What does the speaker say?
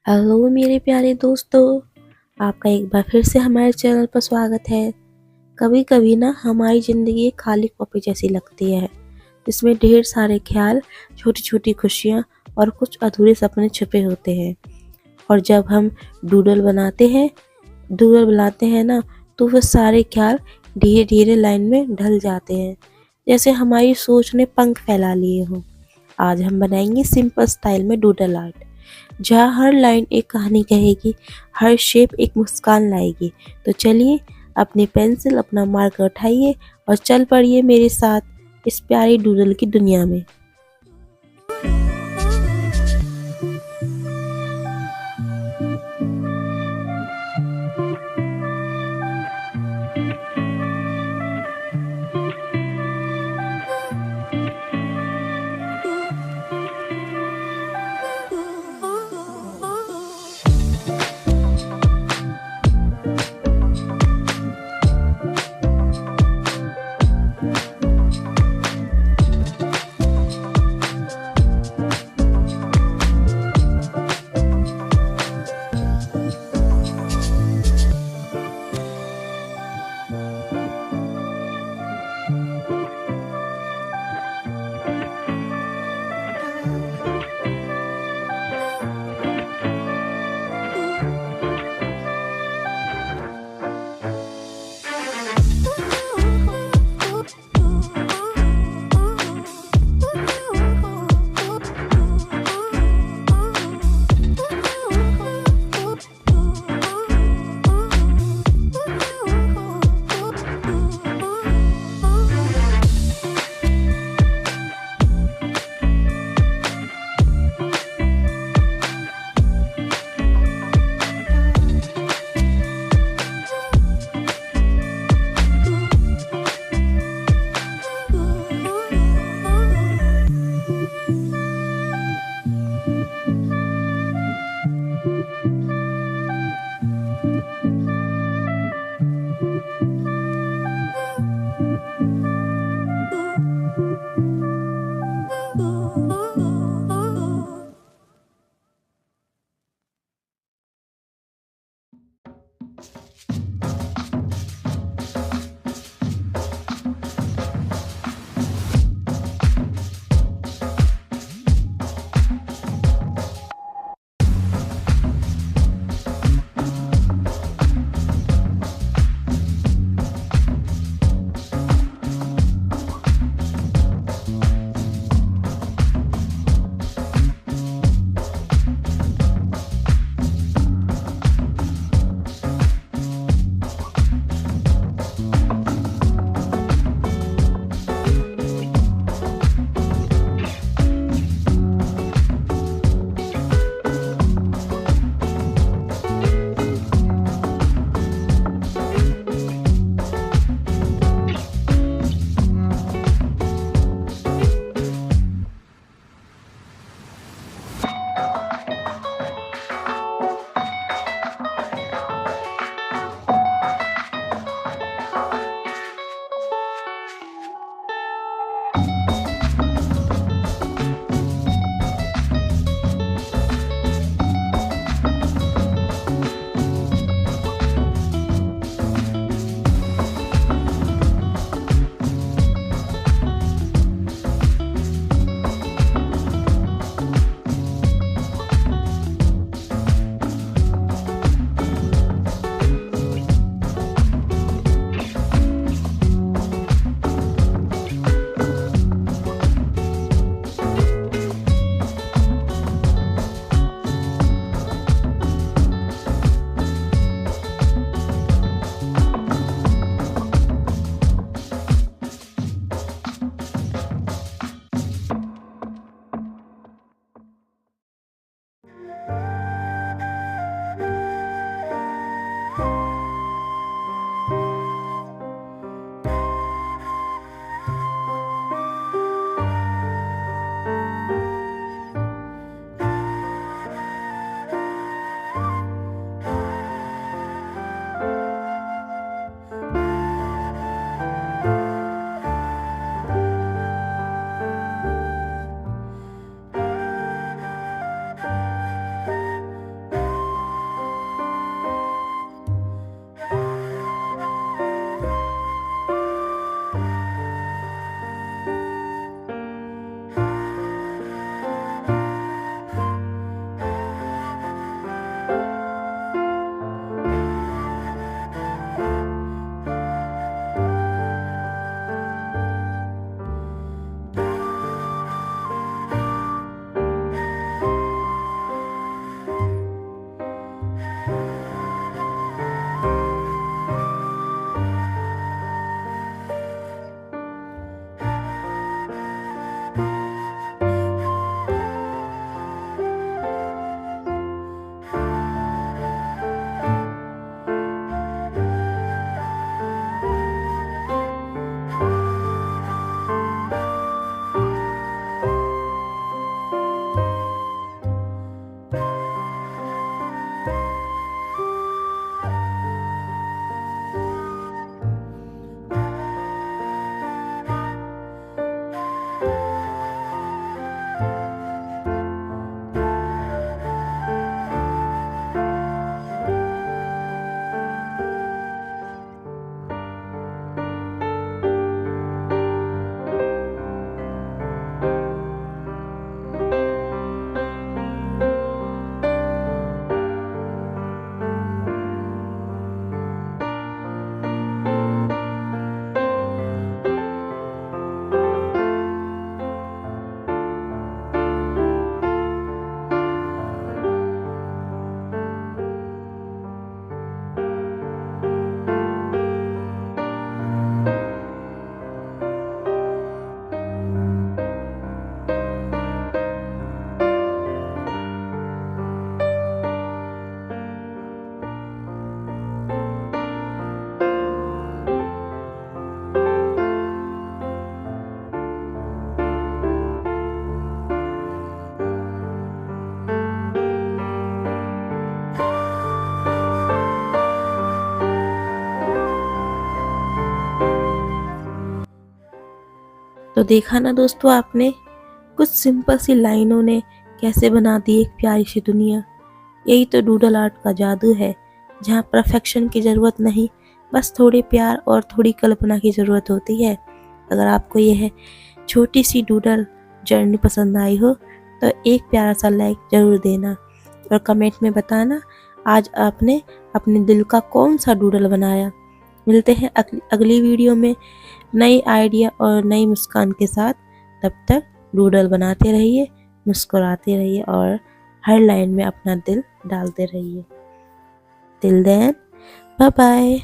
Hello मेरे प्यारे दोस्तों, आपका एक बार फिर से हमारे चैनल पर स्वागत है। कभी कभी ना हमारी ज़िंदगी एक खाली कॉपी जैसी लगती है, जिसमें ढेर सारे ख्याल, छोटी छोटी खुशियाँ और कुछ अधूरे सपने छुपे होते हैं। और जब हम डूडल बनाते हैं ना, तो वो सारे ख्याल धीरे धीरे लाइन में ढल जाते हैं, जैसे हमारी सोच ने पंख फैला लिए हों। आज हम बनाएंगे सिंपल स्टाइल में डूडल आर्ट, जहाँ हर लाइन एक कहानी कहेगी, हर शेप एक मुस्कान लाएगी। तो चलिए, अपनी पेंसिल, अपना मार्कर उठाइए और चल पड़िए मेरे साथ इस प्यारी डूडल की दुनिया में। तो देखा ना दोस्तों आपने, कुछ सिंपल सी लाइनों ने कैसे बना दी एक प्यारी सी दुनिया। यही तो डूडल आर्ट का जादू है, जहाँ परफेक्शन की ज़रूरत नहीं, बस थोड़े प्यार और थोड़ी कल्पना की ज़रूरत होती है। अगर आपको यह छोटी सी डूडल जर्नी पसंद आई हो तो एक प्यारा सा लाइक ज़रूर देना और कमेंट में बताना आज आपने अपने दिल का कौन सा डूडल बनाया। मिलते हैं अगली वीडियो में नई आइडिया और नई मुस्कान के साथ। तब तक डूडल बनाते रहिए, मुस्कुराते रहिए और हर लाइन में अपना दिल डालते रहिए। Till then, bye bye.